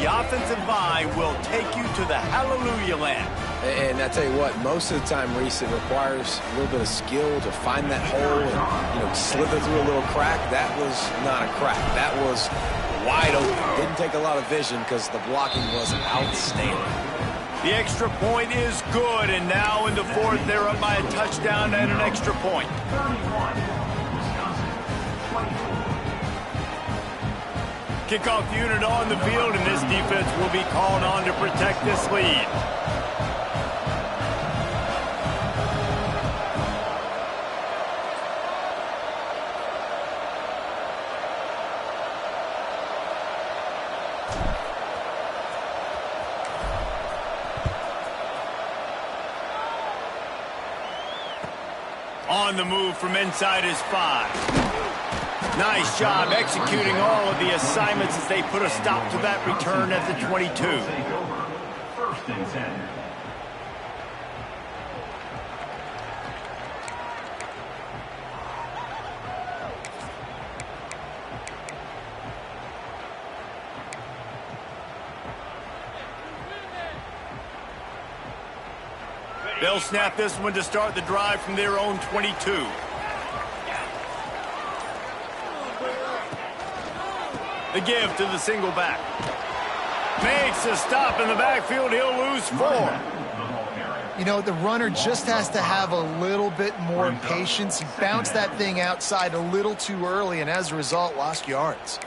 offensive line will take you to the hallelujah land. And I tell you what, most of the time, Reese, it requires a little bit of skill to find that hole and, slither through a little crack. That was not a crack. That was wide open. Didn't take a lot of vision because the blocking was outstanding. The extra point is good, and now in the fourth, they're up by a touchdown and an extra point. Kickoff unit on the field, and this defense will be called on to protect this lead. On the move from inside his 5. Nice job executing all of the assignments as they put a stop to that return at the 22. First and 10. They'll snap this one to start the drive from their own 22. The give to the single back. Makes a stop in the backfield. He'll lose 4. The runner just has to have a little bit more patience. He bounced that thing outside a little too early, and as a result, lost yards.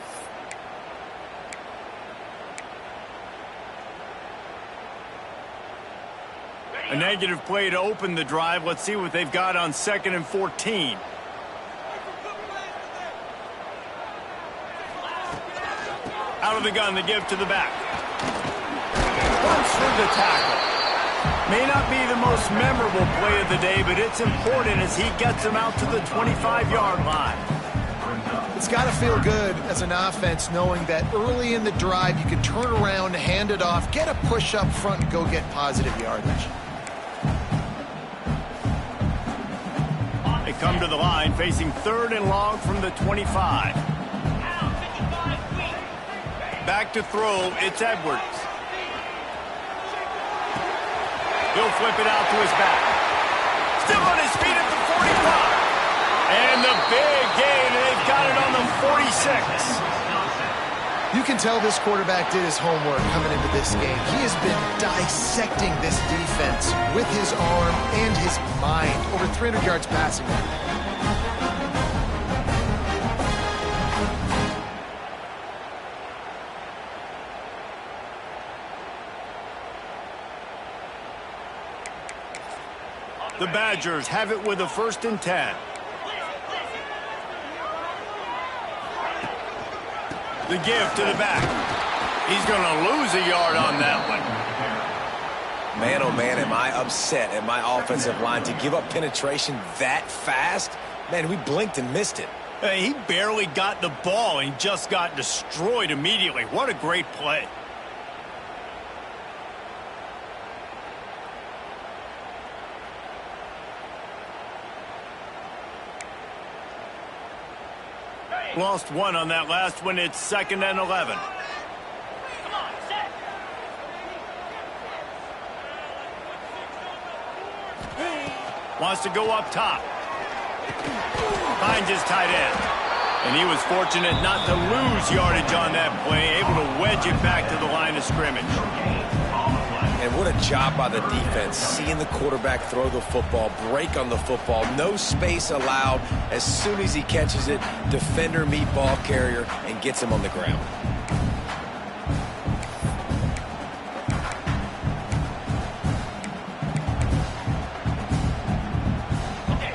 A negative play to open the drive. Let's see what they've got on 2nd and 14. Out of the gun, the give to the back. Runs through the tackle. May not be the most memorable play of the day, but it's important as he gets them out to the 25-yard line. It's got to feel good as an offense knowing that early in the drive you can turn around, hand it off, get a push up front, and go get positive yardage. They come to the line facing 3rd and long from the 25. Back to throw, it's Edwards. He'll flip it out to his back. Still on his feet at the 45. And the big gain, and they've got it on the 46. You can tell this quarterback did his homework coming into this game. He has been dissecting this defense with his arm and his mind. Over 300 yards passing. The Badgers have it with a 1st and 10. The give to the back. He's going to lose a yard on that one. Man, oh man, am I upset at my offensive line to give up penetration that fast? Man, we blinked and missed it. He barely got the ball and just got destroyed immediately. What a great play. Lost 1 on that last one. It's 2nd and 11. Wants to go up top. Finds his tight end. And he was fortunate not to lose yardage on that play, able to wedge it back to the line of scrimmage. And what a job by the defense, seeing the quarterback throw the football, break on the football, no space allowed. As soon as he catches it, defender meet ball carrier and gets him on the ground.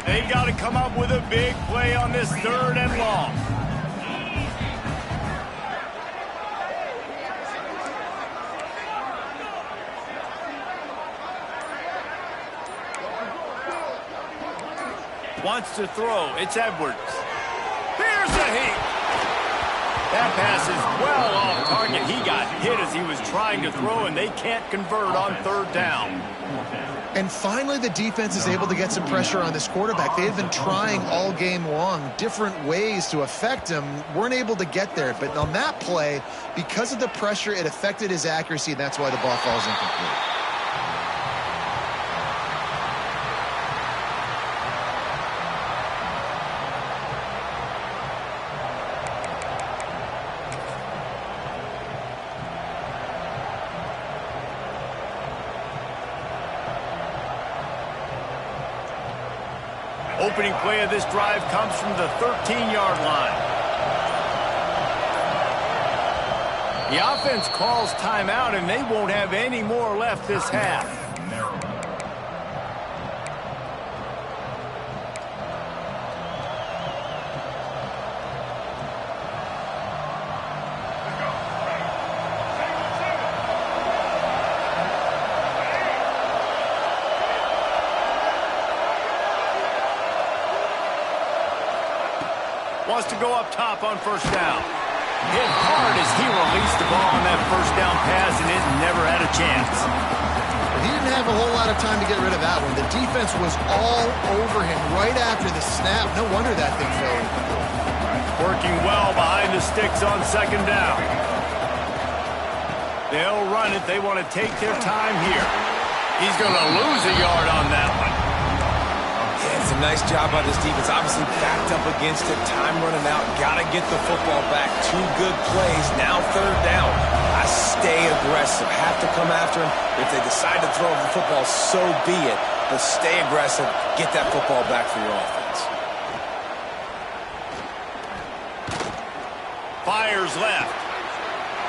They've got to come up with a big play on this 3rd and long. Wants to throw. It's Edwards. Here's a heat. That pass is well off target. He got hit as he was trying to throw, and they can't convert on third down. And finally, the defense is able to get some pressure on this quarterback. They had been trying all game long different ways to affect him, weren't able to get there. But on that play, because of the pressure, it affected his accuracy, and that's why the ball falls incomplete. Opening play of this drive comes from the 13-yard line. The offense calls timeout, and they won't have any more left this half. Wants to go up top on first down. Hit hard as he released the ball on that first down pass, and it never had a chance. He didn't have a whole lot of time to get rid of that one. The defense was all over him right after the snap. No wonder that thing fell. Working well behind the sticks on second down. They'll run it. They want to take their time here. He's going to lose a yard on that one. It's a nice job by this defense. Obviously backed up against it. Time running out. Got to get the football back. Two good plays. Now third down. I stay aggressive. Have to come after him. If they decide to throw the football, so be it. But stay aggressive. Get that football back for your offense. Fires left.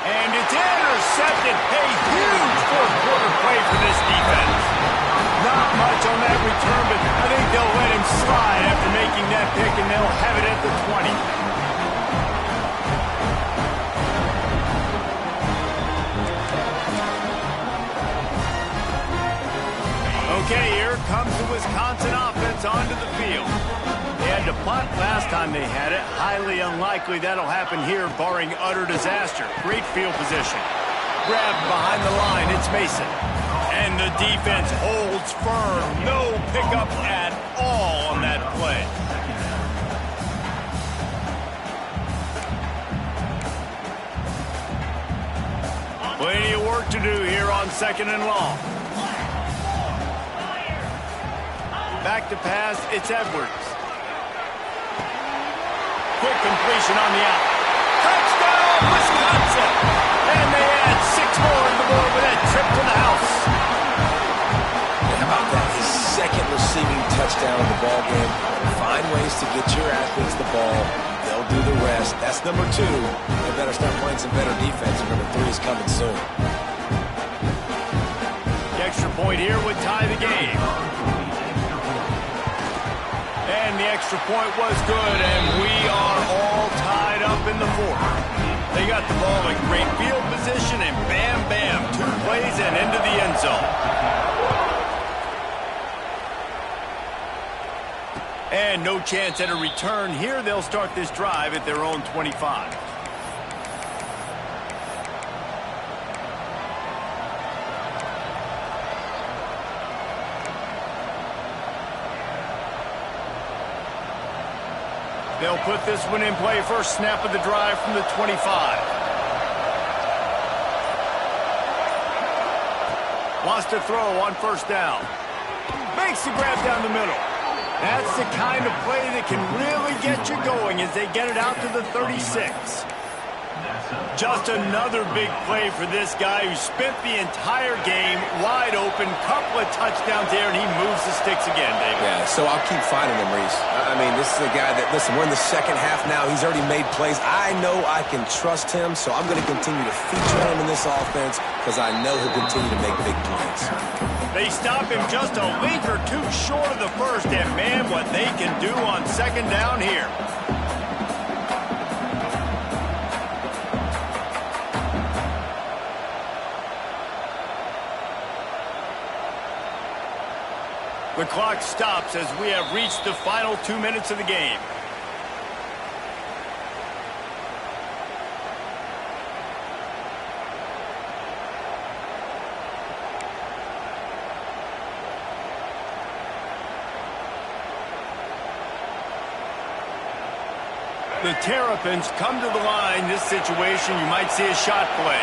And it's intercepted. A huge fourth-quarter play for this defense. Not much on that return, but I think they'll let him slide after making that pick, and they'll have it at the 20. Okay, here comes the Wisconsin offense onto the field. They had to punt last time they had it. Highly unlikely that'll happen here, barring utter disaster. Great field position. Grabbed behind the line, it's Mason. And the defense holds firm. No pickup at all on that play. Plenty of work to do here on second and long. Back to pass, it's Edwards. Quick completion on the out. Touchdown, Wisconsin! And they add 6 more on the board with that trip to the house. How about that? His second receiving touchdown of the ball game. Find ways to get your athletes the ball. They'll do the rest. That's number 2. They better start playing some better defense. Number 3 is coming soon. The extra point here would tie the game. And the extra point was good, and we are all tied up in the fourth. They got the ball in great field position, and bam, bam, 2 plays and into the end zone. And no chance at a return here. They'll start this drive at their own 25. They'll put this one in play. First snap of the drive from the 25. Wants to throw on first down. Makes the grab down the middle. That's the kind of play that can really get you going as they get it out to the 36. Just another big play for this guy who spent the entire game wide open. Couple of touchdowns there, and he moves the sticks again, David. Yeah, so I'll keep finding him, Reese. I mean, this is a guy that, listen, we're in the second half now. He's already made plays. I know I can trust him, so I'm going to continue to feature him in this offense because I know he'll continue to make big plays. They stop him just a link or 2 short of the first, and man, what they can do on second down here. The clock stops as we have reached the final 2 minutes of the game. The Terrapins come to the line. This situation, you might see a shot play.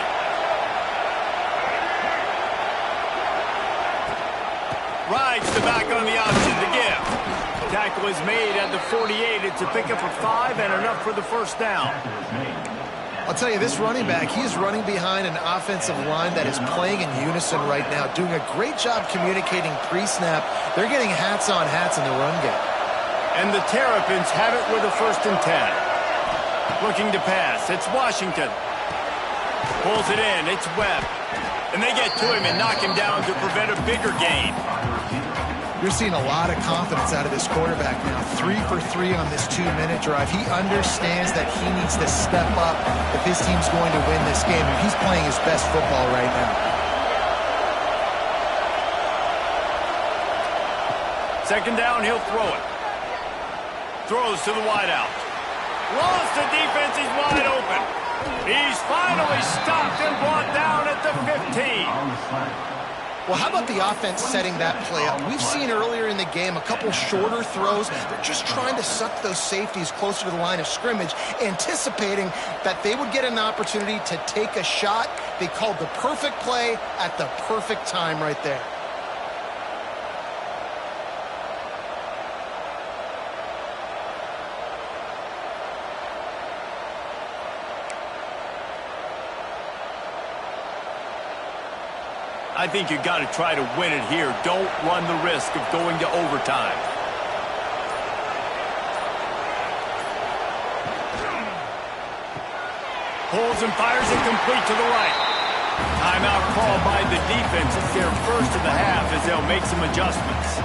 Rides the back on the option to give. Tackle is made at the 48. It's a pickup of 5 and enough for the first down. I'll tell you, this running back, he's running behind an offensive line that is playing in unison right now, doing a great job communicating pre-snap. They're getting hats on hats in the run game. And the Terrapins have it with a 1st and 10. Looking to pass. It's Washington. Pulls it in. It's Webb. And they get to him and knock him down to prevent a bigger gain. You're seeing a lot of confidence out of this quarterback now. 3 for 3 on this 2-minute drive. He understands that he needs to step up if his team's going to win this game. And he's playing his best football right now. Second down, he'll throw it. Throws to the wideout. Lost the defense, he's wide open. He's finally stopped and brought down at the 15. Well, how about the offense setting that play up? We've seen earlier in the game a couple shorter throws. They're just trying to suck those safeties closer to the line of scrimmage, anticipating that they would get an opportunity to take a shot. They called the perfect play at the perfect time right there. I think you got to try to win it here. Don't run the risk of going to overtime. Pulls and fires it complete to the right. Timeout called by the defense. It's their first of the half as they'll make some adjustments.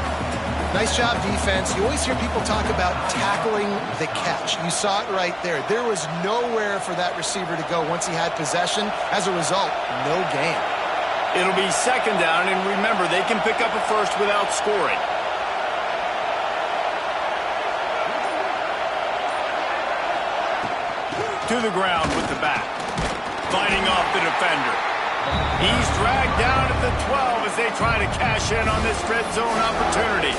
Nice job, defense. You always hear people talk about tackling the catch. You saw it right there. There was nowhere for that receiver to go once he had possession. As a result, no gain. It'll be second down, and remember, they can pick up a first without scoring. To the ground with the back. Fighting off the defender. He's dragged down at the 12 as they try to cash in on this red zone opportunity.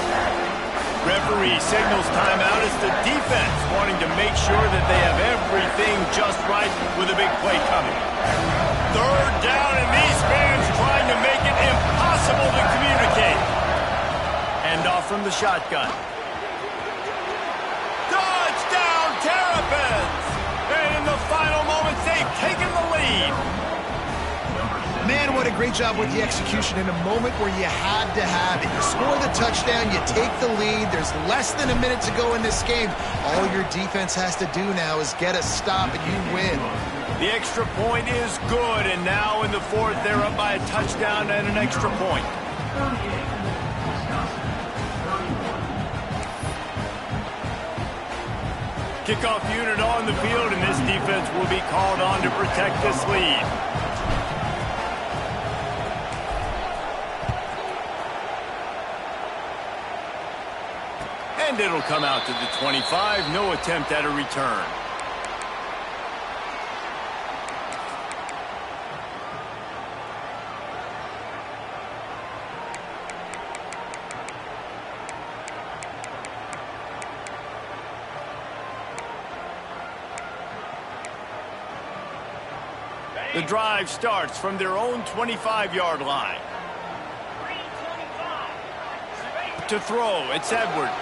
Referee signals timeout as the defense wanting to make sure that they have everything just right with a big play coming. Third down, and these fans trying to make it impossible to communicate. Hand off from the shotgun. Touchdown, Terrapins! And in the final moments, they've taken the lead. Man, what a great job with the execution in a moment where you had to have it. You score the touchdown, you take the lead. There's less than a minute to go in this game. All your defense has to do now is get a stop and you win. The extra point is good, and now in the fourth, they're up by a touchdown and an extra point. Kickoff unit on the field, and this defense will be called on to protect this lead. And it'll come out to the 25. No attempt at a return. The drive starts from their own 25-yard line. To throw, it's Edwards.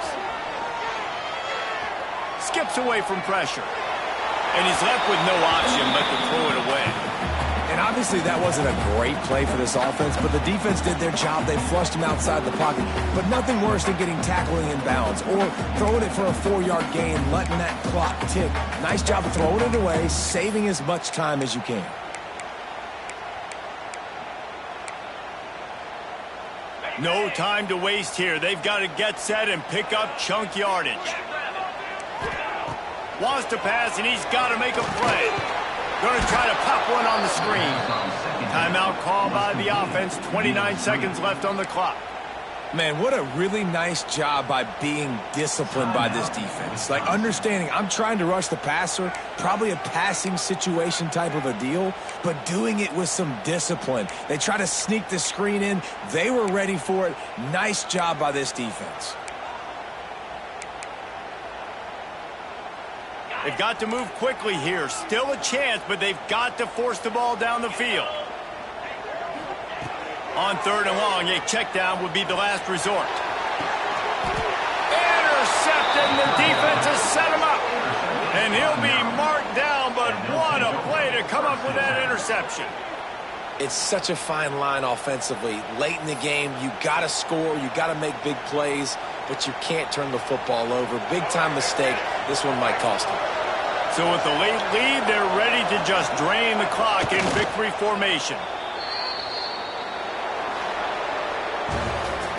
Skips away from pressure. And he's left with no option but to throw it away. And obviously that wasn't a great play for this offense, but the defense did their job. They flushed him outside the pocket. But nothing worse than getting tackling in bounds or throwing it for a 4-yard gain, letting that clock tick. Nice job of throwing it away, saving as much time as you can. No time to waste here. They've got to get set and pick up chunk yardage. Wants to pass, and he's got to make a play. Going to try to pop one on the screen. Timeout called by the offense. 29 seconds left on the clock. Man, what a really nice job by being disciplined by this defense. Like, understanding I'm trying to rush the passer, probably a passing situation type of a deal, but doing it with some discipline. They try to sneak the screen in. They were ready for it. Nice job by this defense. They've got to move quickly here. Still a chance, but they've got to force the ball down the field. On 3rd and long, a check down would be the last resort. Intercepted, and the defense has set him up. And he'll be marked down, but what a play to come up with that interception. It's such a fine line offensively. Late in the game, you got to score, you got to make big plays, but you can't turn the football over. Big-time mistake. This one might cost them. So with the late lead, they're ready to just drain the clock in victory formation.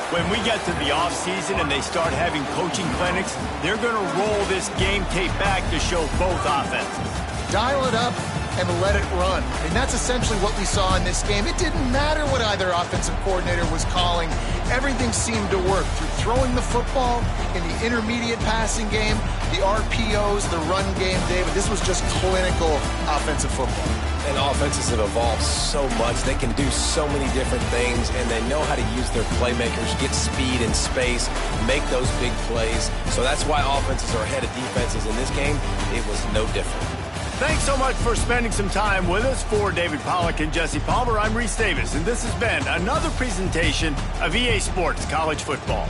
When we get to the offseason and they start having coaching clinics, they're going to roll this game tape back to show both offenses. Dial it up and let it run. And that's essentially what we saw in this game. It didn't matter what either offensive coordinator was calling. Everything seemed to work through throwing the football, in the intermediate passing game, the RPOs, the run game, David. This was just clinical offensive football. And offenses have evolved so much. They can do so many different things, and they know how to use their playmakers, get speed and space, make those big plays. So that's why offenses are ahead of defenses. In this game, it was no different. Thanks so much for spending some time with us. For David Pollack and Jesse Palmer, I'm Reese Davis, and this has been another presentation of EA Sports College Football.